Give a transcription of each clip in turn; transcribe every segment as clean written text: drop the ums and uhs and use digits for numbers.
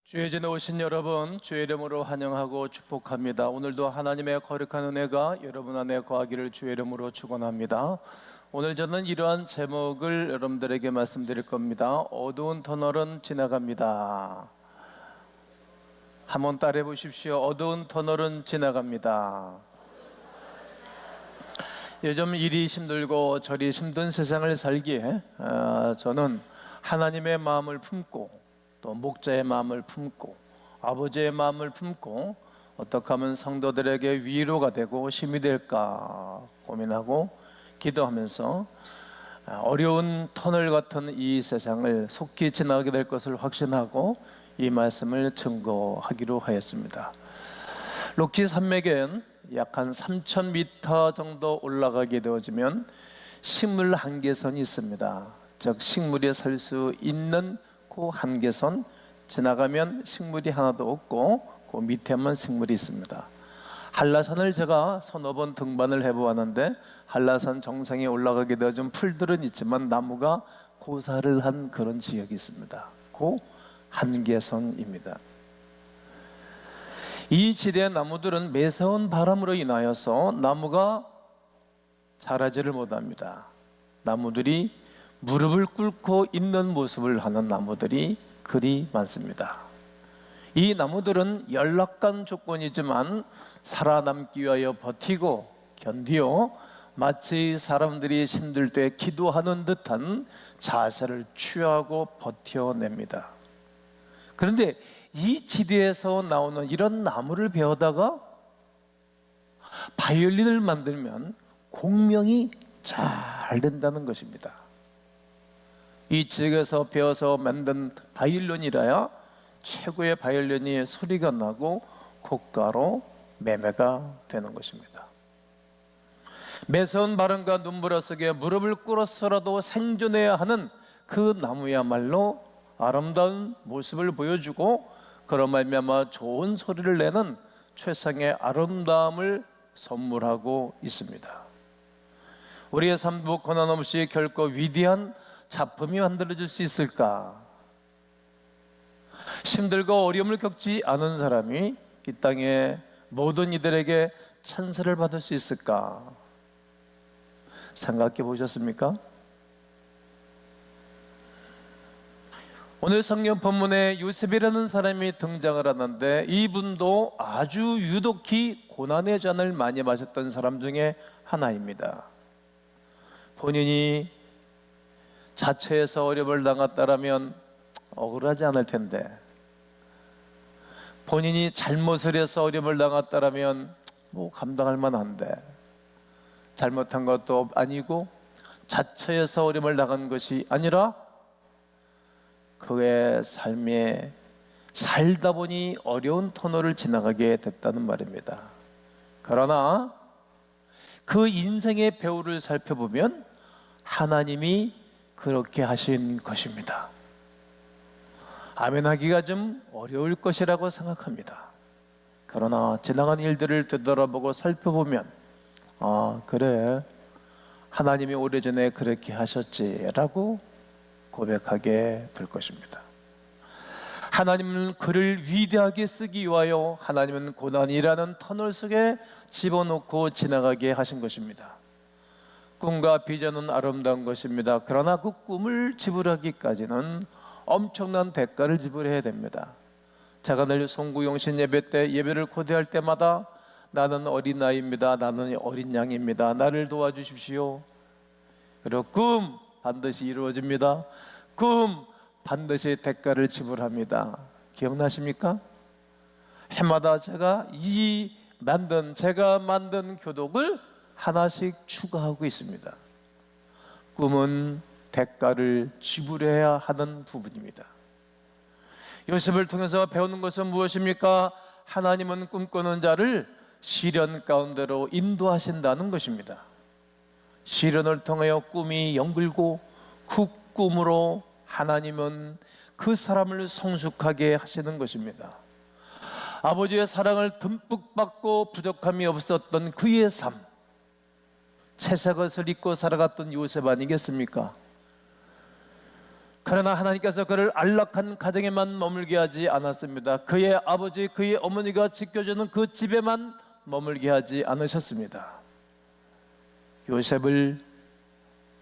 주의 전에 오신 여러분, 주의 이름으로 환영하고 축복합니다. 오늘도 하나님의 거룩한 은혜가 여러분 안에 거하기를 주의 이름으로 축원합니다. 오늘 저는 이러한 제목을 여러분들에게 말씀드릴 겁니다. 어두운 터널은 지나갑니다. 한번 따라해 보십시오. 어두운 터널은 지나갑니다. 요즘 일이 힘들고 저리 힘든 세상을 살기에 저는 하나님의 마음을 품고 또 목자의 마음을 품고 아버지의 마음을 품고 어떻게 하면 성도들에게 위로가 되고 힘이 될까 고민하고 기도하면서 어려운 터널 같은 이 세상을 속히 지나가게 될 것을 확신하고 이 말씀을 증거하기로 하였습니다. 록지 산맥엔 약 한 3,000m 정도 올라가게 되어지면 식물 한계선이 있습니다. 즉 식물이 살 수 있는 그 한계선 지나가면 식물이 하나도 없고 그 밑에만 식물이 있습니다. 한라산을 제가 서너 번 등반을 해보았는데 한라산 정상에 올라가게 되어진 풀들은 있지만 나무가 고사를 한 그런 지역이 있습니다. 그 한계선입니다. 이 지대의 나무들은 매서운 바람으로 인하여서 나무가 자라지를 못합니다. 나무들이 무릎을 꿇고 있는 모습을 하는 나무들이 그리 많습니다. 이 나무들은 열악한 조건이지만 살아남기 위하여 버티고 견디어 마치 사람들이 힘들 때 기도하는 듯한 자세를 취하고 버텨냅니다. 그런데 이 지대에서 나오는 이런 나무를 베어다가 바이올린을 만들면 공명이 잘 된다는 것입니다. 이 지역에서 베어서 만든 바이올린이라야 최고의 바이올린이 소리가 나고 고가로 매매가 되는 것입니다. 매서운 바람과 눈보라 속에 무릎을 꿇어서라도 생존해야 하는 그 나무야말로 아름다운 모습을 보여주고 그런 말미암아 좋은 소리를 내는 최상의 아름다움을 선물하고 있습니다. 우리의 삶도 고난 없이 결코 위대한 작품이 만들어질 수 있을까? 힘들고 어려움을 겪지 않은 사람이 이 땅에 모든 이들에게 찬사를 받을 수 있을까? 생각해 보셨습니까? 오늘 성경 본문에 요셉이라는 사람이 등장을 하는데 이분도 아주 유독히 고난의 잔을 많이 마셨던 사람 중에 하나입니다. 본인이 자처해서 어려움을 당했다라면 억울하지 않을 텐데 본인이 잘못을 해서 어려움을 당했다라면 뭐 감당할 만한데 잘못한 것도 아니고 자처해서 어려움을 당한 것이 아니라 그의 삶에 살다 보니 어려운 터널을 지나가게 됐다는 말입니다. 그러나 그 인생의 배후를 살펴보면 하나님이 그렇게 하신 것입니다. 아멘하기가 좀 어려울 것이라고 생각합니다. 그러나 지나간 일들을 되돌아보고 살펴보면 그래 하나님이 오래전에 그렇게 하셨지라고 고백하게 될 것입니다. 하나님은 그를 위대하게 쓰기 위하여 하나님은 고난이라는 터널 속에 집어넣고 지나가게 하신 것입니다. 꿈과 비전은 아름다운 것입니다. 그러나 그 꿈을 지불하기까지는 엄청난 대가를 지불해야 됩니다. 제가 늘 송구용신 예배 때 예배를 고대할 때마다 나는 어린아이입니다. 나는 어린 양입니다. 나를 도와주십시오. 그리고 꿈 반드시 이루어집니다. 꿈 반드시 대가를 지불합니다. 기억나십니까? 해마다 제가 만든 교독을 하나씩 추가하고 있습니다. 꿈은 대가를 지불해야 하는 부분입니다. 요셉을 통해서 배우는 것은 무엇입니까? 하나님은 꿈꾸는 자를 시련 가운데로 인도하신다는 것입니다. 시련을 통하여 꿈이 연글고 그 꿈으로 하나님은 그 사람을 성숙하게 하시는 것입니다. 아버지의 사랑을 듬뿍 받고 부족함이 없었던 그의 삶, 채색옷을 입고 살아갔던 요셉 아니겠습니까? 그러나 하나님께서 그를 안락한 가정에만 머물게 하지 않았습니다. 그의 아버지, 그의 어머니가 지켜주는 그 집에만 머물게 하지 않으셨습니다. 요셉을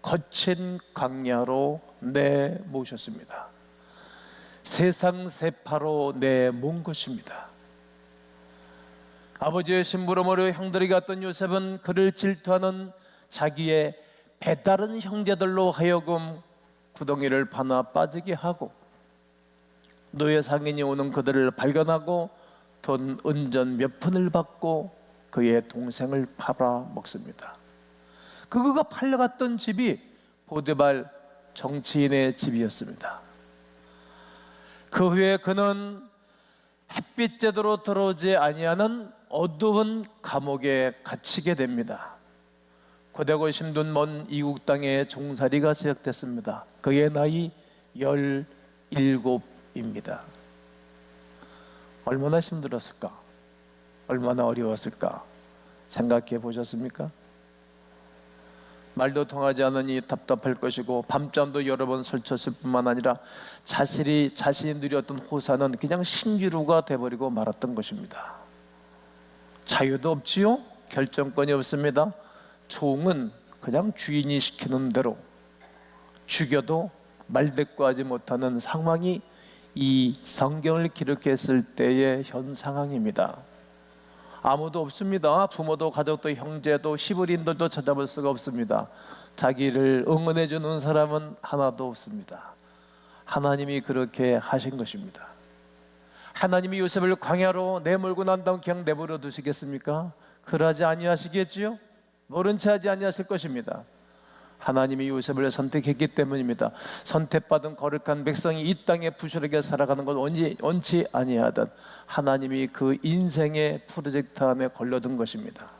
거친 광야로 내모셨습니다. 세상 세파로 내몬 것입니다. 아버지의 심부름으로 형들이 갔던 요셉은 그를 질투하는 자기의 배다른 형제들로 하여금 구덩이를 파나 빠지게 하고, 노예 상인이 오는 그들을 발견하고 돈 은전 몇 푼을 받고 그의 동생을 팔아먹습니다. 그가 팔려갔던 집이 보디발 정치인의 집이었습니다. 그 후에 그는 햇빛 제대로 들어오지 아니하는 어두운 감옥에 갇히게 됩니다. 고되고 힘든 먼 이국 땅에 종살이가 시작됐습니다. 그의 나이 17입니다. 얼마나 힘들었을까? 얼마나 어려웠을까? 생각해 보셨습니까? 말도 통하지 않으니 답답할 것이고 밤잠도 여러 번 설쳤을 뿐만 아니라 자신이 누렸던 호사는 그냥 신기루가 돼버리고 말았던 것입니다. 자유도 없지요? 결정권이 없습니다. 총은 그냥 주인이 시키는 대로 죽여도 말대꾸하지 못하는 상황이 이 성경을 기록했을 때의 현 상황입니다. 아무도 없습니다. 부모도 가족도 형제도 시부인들도 찾아볼 수가 없습니다. 자기를 응원해 주는 사람은 하나도 없습니다. 하나님이 그렇게 하신 것입니다. 하나님이 요셉을 광야로 내몰고 난 다음 그냥 내버려 두시겠습니까? 그러지 아니하시겠지요? 모른 채 하지 아니하실 것입니다. 하나님이 요셉을 선택했기 때문입니다. 선택받은 거룩한 백성이 이 땅에 부실하게 살아가는 것 원치 아니하듯 하나님이 그 인생의 프로젝트 안에 걸려든 것입니다.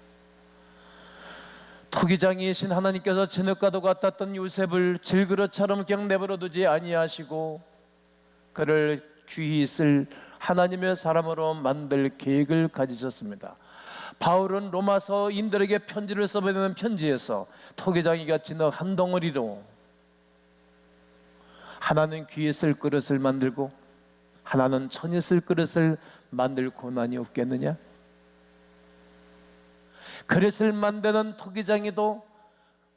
토기장이신 하나님께서 진흙과도 같았던 요셉을 질그릇처럼 그냥 내버려 두지 아니하시고 그를 귀히 쓸 하나님의 사람으로 만들 계획을 가지셨습니다. 바울은 로마서인들에게 편지를 써보내는 편지에서 토기장이가 진흙 한 덩어리로 하나는 귀에 쓸 그릇을 만들고 하나는 천에 쓸 그릇을 만들 고난이 없겠느냐? 그릇을 만드는 토기장이도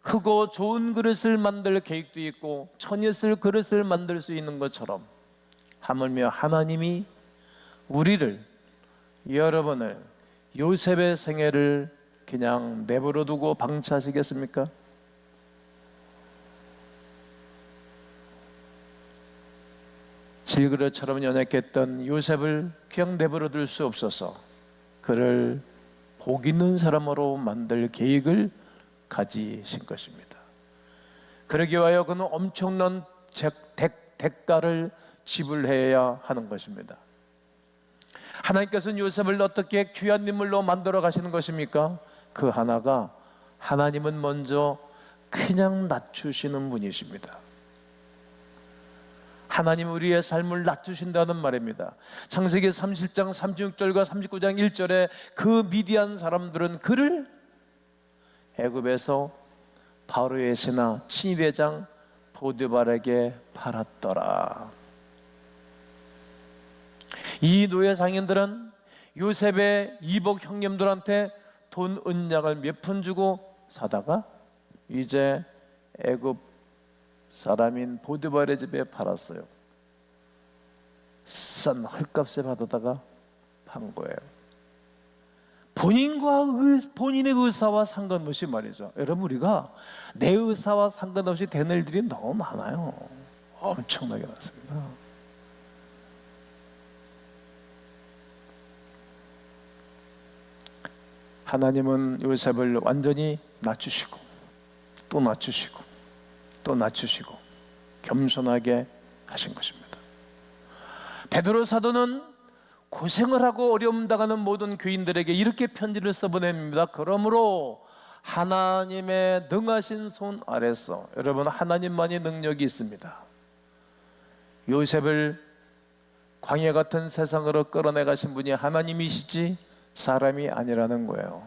크고 좋은 그릇을 만들 계획도 있고 천에 쓸 그릇을 만들 수 있는 것처럼 하물며 하나님이 우리를, 여러분을, 요셉의 생애를 그냥 내버려 두고 방치하시겠습니까? 질그릇처럼 연약했던 요셉을 그냥 내버려 둘 수 없어서 그를 복 있는 사람으로 만들 계획을 가지신 것입니다. 그러기 위하여 그는 엄청난 대가를 지불해야 하는 것입니다. 하나님께서는 요셉을 어떻게 귀한 인물로 만들어 가시는 것입니까? 그 하나가 하나님은 먼저 그냥 낮추시는 분이십니다. 하나님 우리의 삶을 낮추신다는 말입니다. 창세기 37장 36절과 39장 1절에 그 미디안 사람들은 그를 애굽에서 바로의 신하 친위대장 보디발에게 팔았더라. 이 노예 상인들은 요셉의 이복 형님들한테 돈 은약을 몇 푼 주고 사다가 이제 애굽 사람인 보디발의 집에 팔았어요. 싼 헐값에 받아다가 판 거예요. 본인의 의사와 상관없이 말이죠. 여러분, 우리가 내 의사와 상관없이 되는 일들이 너무 많아요. 엄청나게 많습니다. 하나님은 요셉을 완전히 낮추시고 또 낮추시고 또 낮추시고 겸손하게 하신 것입니다. 베드로 사도는 고생을 하고 어려움 당하는 모든 교인들에게 이렇게 편지를 써보냅니다. 그러므로 하나님의 능하신 손 아래서, 여러분, 하나님만이 능력이 있습니다. 요셉을 광야 같은 세상으로 끌어내 가신 분이 하나님이시지 사람이 아니라는 거예요.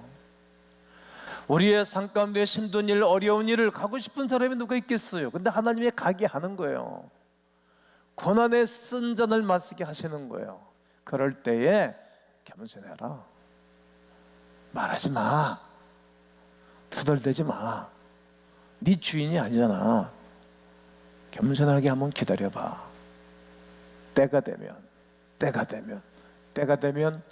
우리의 삶 가운데 힘든 일, 어려운 일을 가고 싶은 사람이 누가 있겠어요? 근데 하나님이 가게 하는 거예요. 고난의 쓴 잔을 마시게 하시는 거예요. 그럴 때에 겸손해라. 말하지 마. 투덜대지 마. 네 주인이 아니잖아. 겸손하게 한번 기다려봐. 때가 되면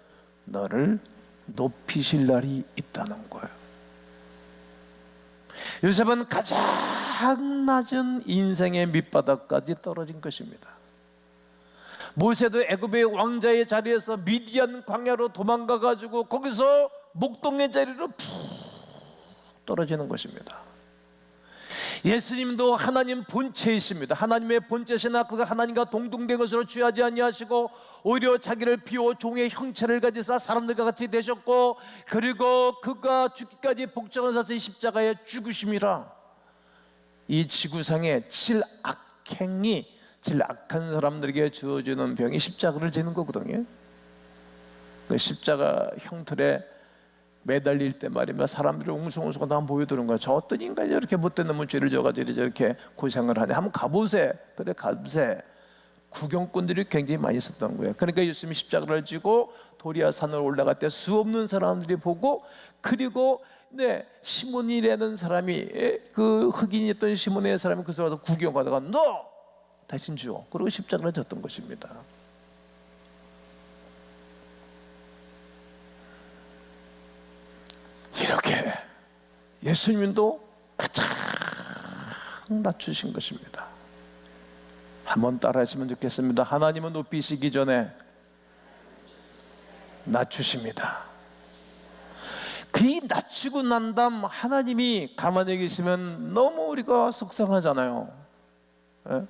너를 높이실 날이 있다는 거예요. 요셉은 가장 낮은 인생의 밑바닥까지 떨어진 것입니다. 모세도 애굽의 왕자의 자리에서 미디안 광야로 도망가가지고 거기서 목동의 자리로 푹 떨어지는 것입니다. 예수님도 하나님 본체이십니다. 하나님의 본체시나 그가 하나님과 동등된 것으로 취하지 아니하시고 오히려 자기를 비워 종의 형체를 가지사 사람들과 같이 되셨고, 그리고 그가 죽기까지 복종을 사서 십자가에 죽으심이라. 이 지구상의 제일 악한 사람들에게 주어지는 병이 십자가를 지는 거거든요. 그 십자가 형틀에 매달릴 때 말이면 사람들이 웅성웅성 다 보여드는 거야. 저 어떤 인간이 저렇게 못된 놈을 죄를 져가지고 저렇게 고생을 하냐. 한번 가보세. 그래, 가보세. 구경꾼들이 굉장히 많이 있었던 거예요. 그러니까 예수님이 십자가를 지고 도리아 산을 올라갈 때 수없는 사람들이 보고, 그리고 시몬이라는 사람이, 그 흑인이었던 시몬의 사람이 그 사람을 구경하다가 너 다신 죽어. 그리고 십자가를 졌던 것입니다. 이렇게 예수님도 가장 낮추신 것입니다. 한번 따라하시면 좋겠습니다. 하나님은 높이시기 전에 낮추십니다. 그 낮추고 난 다음 하나님이 가만히 계시면 너무 우리가 속상하잖아요. 예?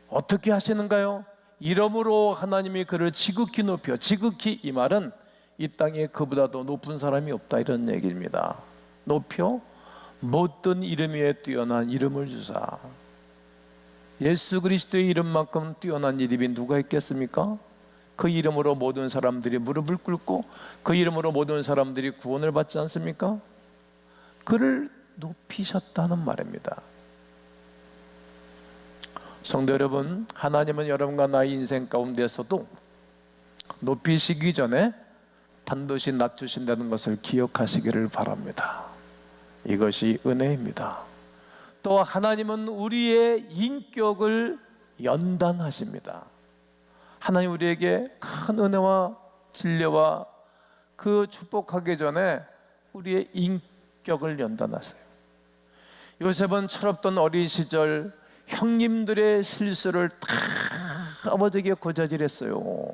어떻게 하시는가요? 이러므로 하나님이 그를 지극히 높여, 지극히 이 말은 이 땅에 그보다도 높은 사람이 없다, 이런 얘기입니다. 높여 못된 이름 위에 뛰어난 이름을 주사. 예수 그리스도의 이름만큼 뛰어난 이름이 누가 있겠습니까? 그 이름으로 모든 사람들이 무릎을 꿇고 그 이름으로 모든 사람들이 구원을 받지 않습니까? 그를 높이셨다는 말입니다. 성도 여러분, 하나님은 여러분과 나의 인생 가운데서도 높이시기 전에 반드시 낮추신다는 것을 기억하시기를 바랍니다. 이것이 은혜입니다. 또 하나님은 우리의 인격을 연단하십니다. 하나님 우리에게 큰 은혜와 진리와 그 축복하기 전에 우리의 인격을 연단하세요. 요셉은 철없던 어린 시절 형님들의 실수를 다 아버지에게 고자질했어요.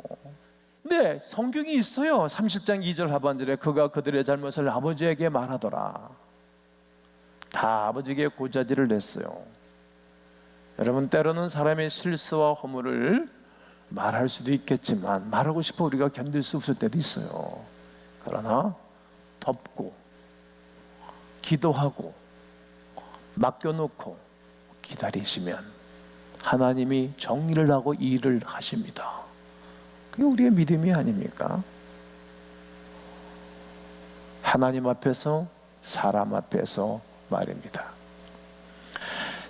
네, 성경이 있어요. 30장 2절 하반절에 그가 그들의 잘못을 아버지에게 말하더라. 다 아버지에게 고자질을 냈어요. 여러분, 때로는 사람의 실수와 허물을 말할 수도 있겠지만 말하고 싶어 우리가 견딜 수 없을 때도 있어요. 그러나 덮고 기도하고 맡겨놓고 기다리시면 하나님이 정리를 하고 일을 하십니다. 그게 우리의 믿음이 아닙니까? 하나님 앞에서 사람 앞에서 말입니다.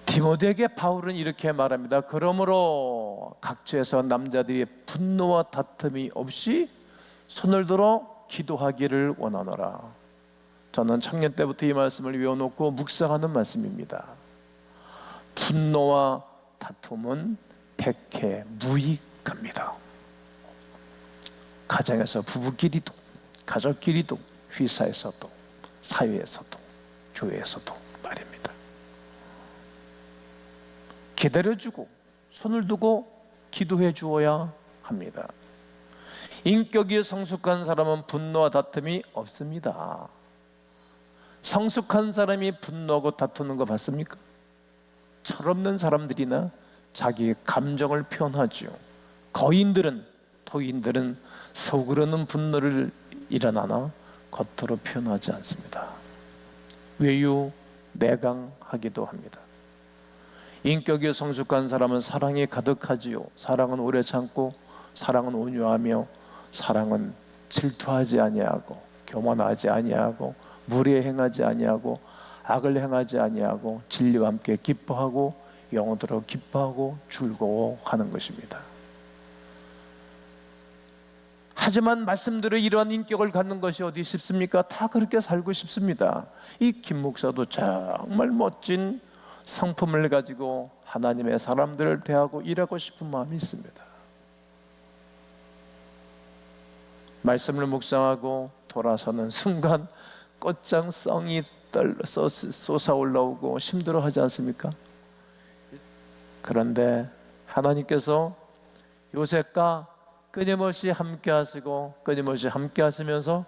디모데에게 바울은 이렇게 말합니다. 그러므로 각처에서 남자들이 분노와 다툼이 없이 손을 들어 기도하기를 원하노라. 저는 청년 때부터 이 말씀을 외워놓고 묵상하는 말씀입니다. 분노와 다툼은 백해 무익합니다. 가정에서 부부끼리도, 가족끼리도, 회사에서도, 사회에서도, 교회에서도 말입니다. 기다려주고 손을 두고 기도해 주어야 합니다. 인격이 성숙한 사람은 분노와 다툼이 없습니다. 성숙한 사람이 분노하고 다투는 거 봤습니까? 철없는 사람들이나 자기의 감정을 표현하죠. 거인들은, 토인들은 속으로는 분노를 일어나나 겉으로 표현하지 않습니다. 외유 내강하기도 합니다. 인격이 성숙한 사람은 사랑이 가득하지요. 사랑은 오래 참고, 사랑은 온유하며, 사랑은 질투하지 아니하고, 교만하지 아니하고, 무례 행하지 아니하고, 악을 행하지 아니하고, 진리와 함께 기뻐하고 영원토록 기뻐하고 즐거워하는 것입니다. 하지만 말씀대로 이러한 인격을 갖는 것이 어디 쉽습니까? 다 그렇게 살고 싶습니다. 이 김 목사도 정말 멋진 성품을 가지고 하나님의 사람들을 대하고 일하고 싶은 마음이 있습니다. 말씀을 묵상하고 돌아서는 순간 꽃장성이 솟아올라오고 힘들어하지 않습니까? 그런데 하나님께서 요셉과 끊임없이 함께 하시고 끊임없이 함께 하시면서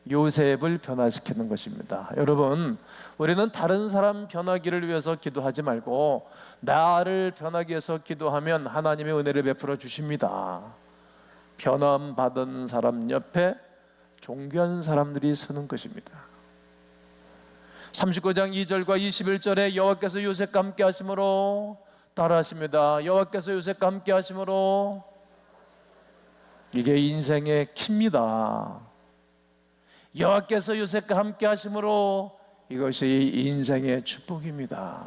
요셉을 변화시키는 것입니다. 여러분, 우리는 다른 사람 변하기를 위해서 기도하지 말고 나를 변하기 위해서 기도하면 하나님의 은혜를 베풀어 주십니다. 변함 받은 사람 옆에 존귀한 사람들이 서는 것입니다. 39장 2절과 21절에 여호와께서 요셉과 함께 하심으로, 따라하십니다. 여호와께서 요셉과 함께 하심으로. 이게 인생의 키입니다. 여호와께서 요셉과 함께 하심으로, 이것이 인생의 축복입니다.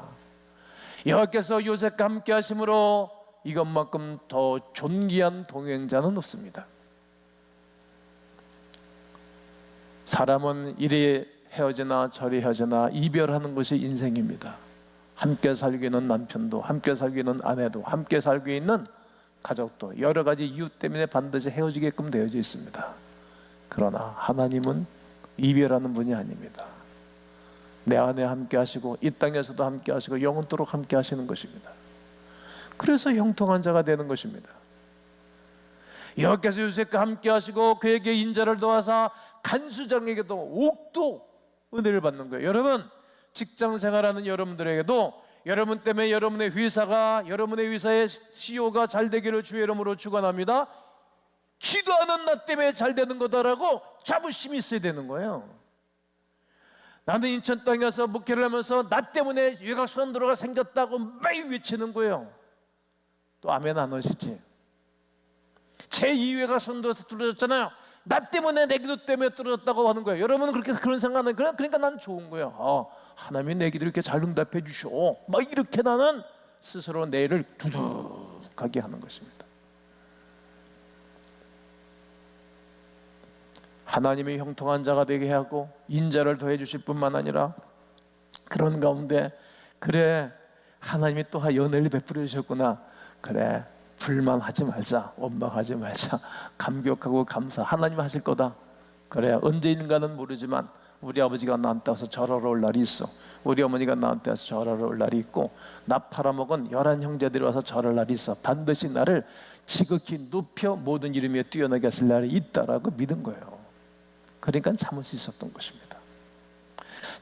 여호와께서 요셉과 함께 하심으로, 이것만큼 더 존귀한 동행자는 없습니다. 사람은 이리 헤어지나 저리 헤어지나 이별하는 것이 인생입니다. 함께 살기는 남편도, 함께 살기는 아내도, 함께 살고 있는 가족도 여러 가지 이유 때문에 반드시 헤어지게끔 되어져 있습니다. 그러나 하나님은 이별하는 분이 아닙니다. 내 안에 함께 하시고 이 땅에서도 함께 하시고 영원토록 함께 하시는 것입니다. 그래서 형통한 자가 되는 것입니다. 여호와께서 요셉과 함께 하시고 그에게 인자를 더하사 간수장에게도 옥도 은혜를 받는 거예요. 여러분, 직장 생활하는 여러분들에게도 여러분 때문에 여러분의 회사의 CEO가 잘 되기를 주의 이름으로 축원합니다. 기도하는 나 때문에 잘 되는 거다라고 자부심이 있어야 되는 거예요. 나는 인천 땅에 가서 목회를 하면서 나 때문에 외곽순환도로가 생겼다고 매일 외치는 거예요. 또 아멘 안 하시지? 제2외곽순환도로에서 뚫어졌잖아요. 나 때문에, 내 기도 때문에 뚫어졌다고 하는 거예요. 여러분은 그런 생각은, 그러니까 나는 좋은 거예요. 하나님이 내 기도를 이렇게 잘 응답해 주셔. 막 이렇게 나는 스스로 내일을 두둑하게 하는 것입니다. 하나님이 형통한 자가 되게 하고 인자를 더해 주실 뿐만 아니라 그런 가운데, 그래 하나님이 또 연애를 베풀어 주셨구나, 그래 불만하지 말자, 원망하지 말자, 감격하고 감사, 하나님 하실 거다. 그래 언제인가는 모르지만 우리 아버지가 나한테 와서 절하러 올 날이 있어. 우리 어머니가 나한테 와서 절하러 올 날이 있고 나 팔아먹은 11 형제들이 와서 절할 날이 있어. 반드시 나를 지극히 높여 모든 이름 위에 뛰어나게 하실 날이 있다라고 믿은 거예요. 그러니까 참을 수 있었던 것입니다.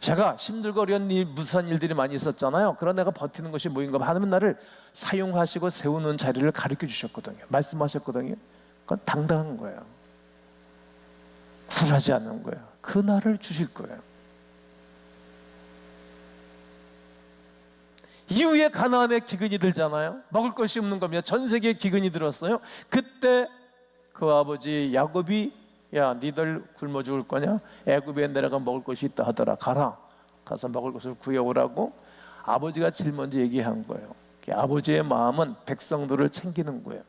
제가 힘들고 어려운 무수한 일들이 많이 있었잖아요. 그러나 내가 버티는 것이 뭐인가? 하나님은 나를 사용하시고 세우는 자리를 가르쳐 주셨거든요. 말씀하셨거든요. 그건 당당한 거예요. 굴하지 않는 거예요. 그 날을 주실 거예요. 이후에 가나안에 기근이 들잖아요. 먹을 것이 없는 겁니다. 전 세계에 기근이 들었어요. 그때 그 아버지 야곱이, 야 니들 굶어 죽을 거냐? 애굽에 내려가 먹을 것이 있다 하더라. 가라. 가서 먹을 것을 구해오라고 아버지가 제일 먼저 얘기한 거예요. 아버지의 마음은 백성들을 챙기는 거예요.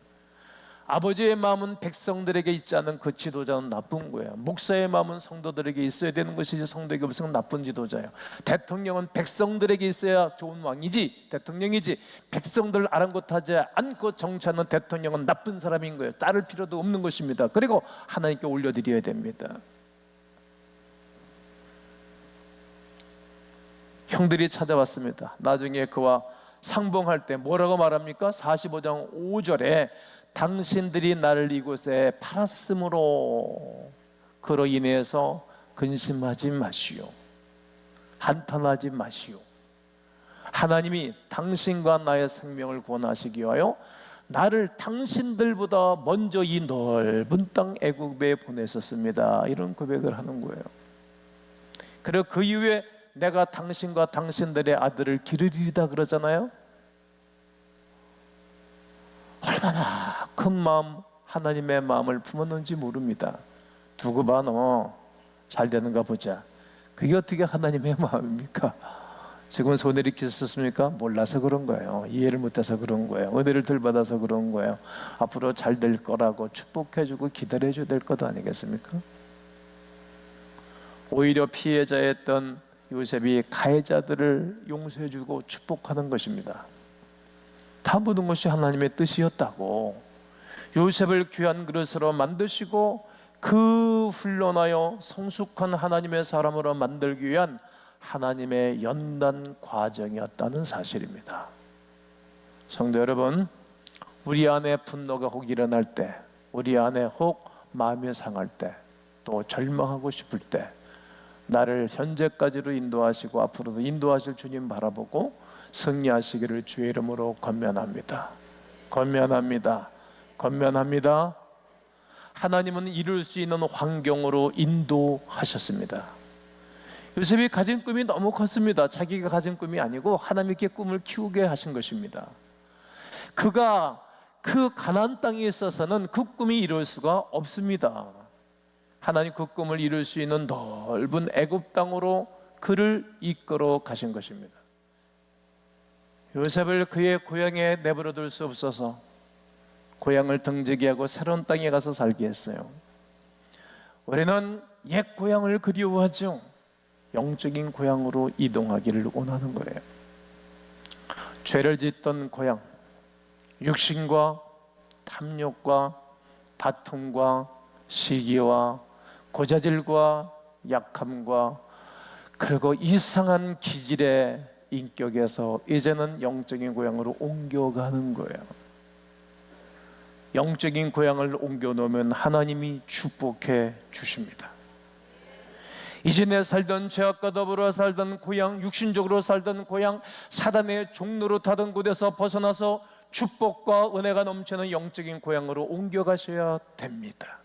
아버지의 마음은 백성들에게 있지 않은 그 지도자는 나쁜 거예요. 목사의 마음은 성도들에게 있어야 되는 것이지 성도에게 없으면 나쁜 지도자예요. 대통령은 백성들에게 있어야 좋은 왕이지, 대통령이지, 백성들을 아랑곳하지 않고 정치하는 대통령은 나쁜 사람인 거예요. 따를 필요도 없는 것입니다. 그리고 하나님께 올려드려야 됩니다. 형들이 찾아왔습니다. 나중에 그와 상봉할 때 뭐라고 말합니까? 45장 5절에 당신들이 나를 이곳에 팔았으므로 그로 인해서 근심하지 마시오, 한탄하지 마시오. 하나님이 당신과 나의 생명을 구원하시기 위하여 나를 당신들보다 먼저 이 넓은 땅 애굽에 보내셨습니다. 이런 고백을 하는 거예요. 그리고 그 이후에 내가 당신과 당신들의 아들을 기르리다 그러잖아요. 얼마나 큰 마음, 하나님의 마음을 품었는지 모릅니다. 두고 봐, 너 잘 되는가 보자. 그게 어떻게 하나님의 마음입니까? 지금 손을 이렇게 썼습니까? 몰라서 그런 거예요. 이해를 못해서 그런 거예요. 은혜를 덜 받아서 그런 거예요. 앞으로 잘 될 거라고 축복해주고 기다려줘야 될 것 아니겠습니까? 오히려 피해자였던 요셉이 가해자들을 용서해주고 축복하는 것입니다. 다 모든 것이 하나님의 뜻이었다고. 요셉을 귀한 그릇으로 만드시고 그 훈련하여 성숙한 하나님의 사람으로 만들기 위한 하나님의 연단 과정이었다는 사실입니다. 성도 여러분, 우리 안에 분노가 혹 일어날 때, 우리 안에 혹 마음이 상할 때, 또 절망하고 싶을 때 나를 현재까지로 인도하시고 앞으로도 인도하실 주님 바라보고 승리하시기를 주의 이름으로 권면합니다. 권면합니다. 권면합니다. 하나님은 이룰 수 있는 환경으로 인도하셨습니다. 요셉이 가진 꿈이 너무 컸습니다. 자기가 가진 꿈이 아니고 하나님께 꿈을 키우게 하신 것입니다. 그가 그 가나안 땅에 있어서는 그 꿈이 이룰 수가 없습니다. 하나님 그 꿈을 이룰 수 있는 넓은 애굽 땅으로 그를 이끌어 가신 것입니다. 요셉을 그의 고향에 내버려 둘 수 없어서 고향을 등지기하고 새로운 땅에 가서 살게 했어요. 우리는 옛 고향을 그리워하죠. 영적인 고향으로 이동하기를 원하는 거예요. 죄를 짓던 고향, 육신과 탐욕과 다툼과 시기와 고자질과 약함과 그리고 이상한 기질의 인격에서 이제는 영적인 고향으로 옮겨가는 거예요. 영적인 고향을 옮겨놓으면 하나님이 축복해 주십니다. 이전에 살던 죄악과 더불어 살던 고향, 육신적으로 살던 고향, 사단의 종로로 타던 곳에서 벗어나서 축복과 은혜가 넘치는 영적인 고향으로 옮겨가셔야 됩니다.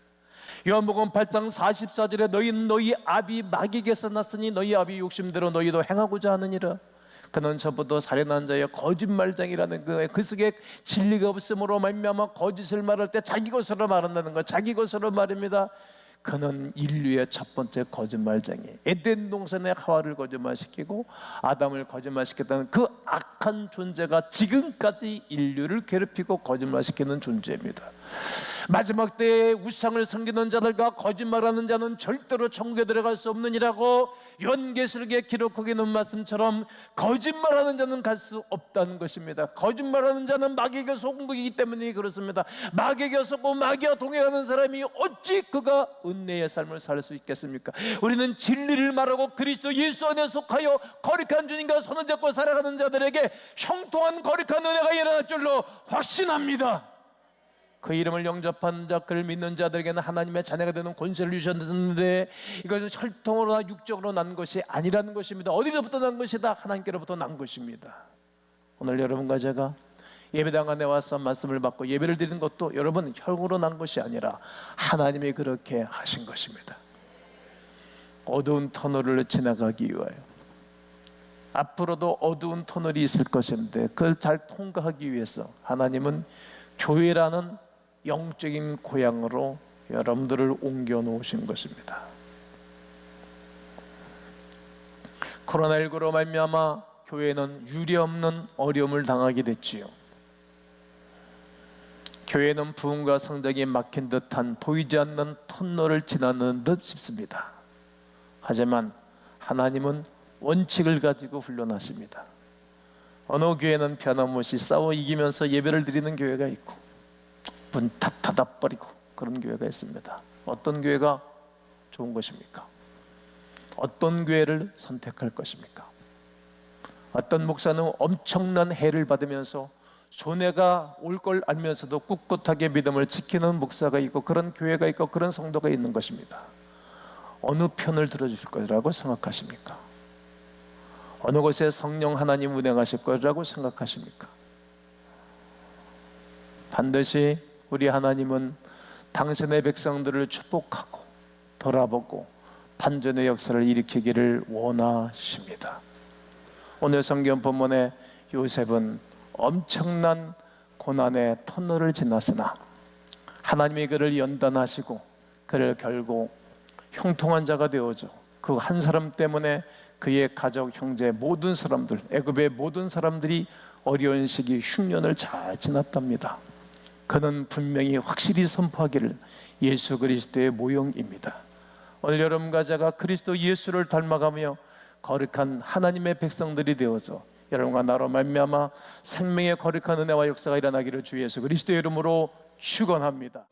요한복음 8장 44절에 너희는 너희 아비 마귀에게서 났으니 너희 아비 욕심대로 너희도 행하고자 하느니라. 그는 저보다 살인한 자여 거짓말장이라는 그 속에 진리가 없음으로 말미암아 거짓을 말할 때 자기 것으로 말한다는 것, 자기 것으로 말입니다. 그는 인류의 첫 번째 거짓말쟁이, 에덴 동산의 하와를 거짓말시키고 아담을 거짓말시켰다는 그 악한 존재가 지금까지 인류를 괴롭히고 거짓말시키는 존재입니다. 마지막 때에 우상을 섬기는 자들과 거짓말하는 자는 절대로 천국에 들어갈 수 없느니라고 요한계시록에 기록하고 있는 말씀처럼 거짓말하는 자는 갈 수 없다는 것입니다. 거짓말하는 자는 마귀에게 속은 것이기 때문에 그렇습니다. 마귀에게 속고 마귀와 동행하는 사람이 어찌 그가 은혜의 삶을 살 수 있겠습니까? 우리는 진리를 말하고 그리스도 예수 안에 속하여 거룩한 주님과 손을 잡고 살아가는 자들에게 형통한 거룩한 은혜가 일어날 줄로 확신합니다. 그 이름을 영접한 자, 그를 믿는 자들에게는 하나님의 자녀가 되는 권세를 주셨는데 이것은 혈통으로나 육적으로 난 것이 아니라는 것입니다. 어디로부터 난 것이다? 하나님께로부터 난 것입니다. 오늘 여러분과 제가 예배당 안에 와서 말씀을 받고 예배를 드리는 것도 여러분 혈구로 난 것이 아니라 하나님이 그렇게 하신 것입니다. 어두운 터널을 지나가기 위하여, 앞으로도 어두운 터널이 있을 것인데 그걸 잘 통과하기 위해서 하나님은 교회라는 영적인 고향으로 여러분들을 옮겨 놓으신 것입니다. 코로나19로 말미암아 교회는 유례없는 어려움을 당하게 됐지요. 교회는 부흥과 성장이 막힌 듯한 보이지 않는 터널을 지나는 듯 싶습니다. 하지만 하나님은 원칙을 가지고 훈련하십니다. 어느 교회는 변함없이 싸워 이기면서 예배를 드리는 교회가 있고 문 다 닫아버리고 그런 교회가 있습니다. 어떤 교회가 좋은 것입니까? 어떤 교회를 선택할 것입니까? 어떤 목사는 엄청난 해를 받으면서 손해가 올 걸 알면서도 꿋꿋하게 믿음을 지키는 목사가 있고 그런 교회가 있고 그런 성도가 있는 것입니다. 어느 편을 들어주실 거라고 생각하십니까? 어느 곳에 성령 하나님 운행하실 거라고 생각하십니까? 반드시 우리 하나님은 당신의 백성들을 축복하고 돌아보고 반전의 역사를 일으키기를 원하십니다. 오늘 성경 본문의 요셉은 엄청난 고난의 터널을 지났으나 하나님이 그를 연단하시고 그를 결국 형통한 자가 되어줘 그 한 사람 때문에 그의 가족, 형제, 모든 사람들, 애굽의 모든 사람들이 어려운 시기 흉년을 잘 지났답니다. 그는 분명히 확실히 선포하기를 예수 그리스도의 모형입니다. 오늘 여러분과 제가 그리스도 예수를 닮아가며 거룩한 하나님의 백성들이 되어서 여러분과 나로 말미암아 생명의 거룩한 은혜와 역사가 일어나기를 주 예수 그리스도의 이름으로 축원합니다.